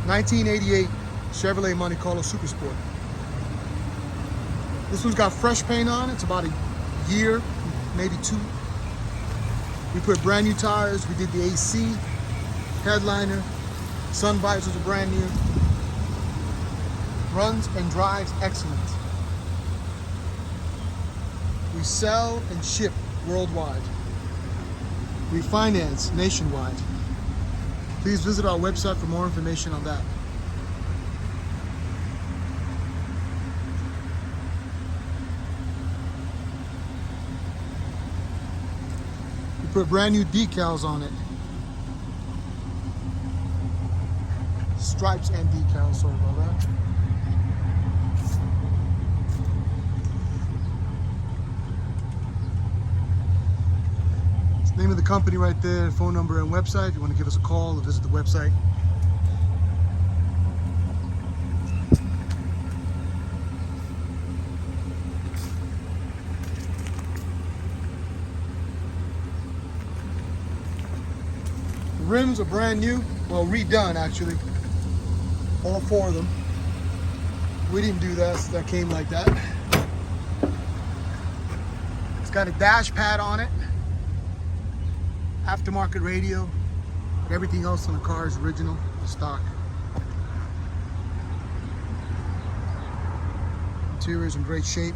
1988 Chevrolet Monte Carlo Super Sport. This one's got fresh paint on it. It's about a year, maybe two. We put brand new tires. We did the AC, headliner, sun visors are brand new. Runs and drives excellent. We sell and ship worldwide. We finance nationwide. Please visit our website for more information on that. We put brand new decals on it. Stripes and decals, sorry about that. Name of the company right there, phone number and website. If you want to give us a call or visit the website. The rims are brand new, well redone actually. All four of them. We didn't do that, so that came like that. It's got a dash pad on it. Aftermarket radio, everything else on the car is original, stock. Interior is in great shape.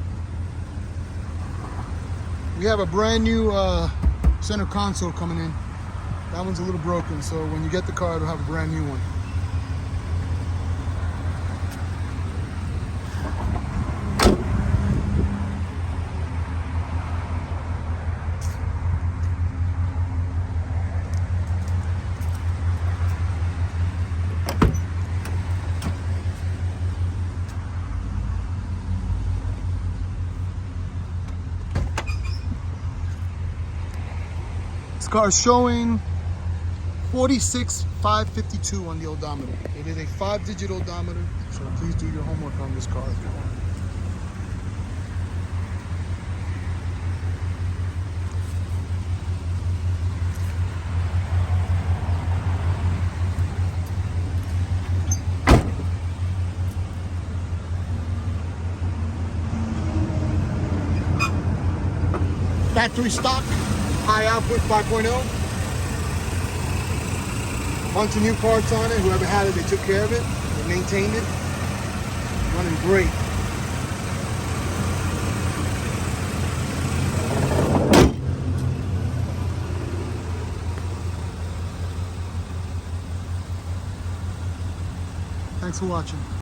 We have a brand new center console coming in. That one's a little broken, so when you get the car, it'll have a brand new one. This car is showing 46,552 on the odometer. It is a 5-digit odometer, so please do your homework on this car if you want. Factory stock, high output 5.0. Bunch of new parts on it. Whoever had it, they took care of it. They maintained it. Running great. Thanks for watching.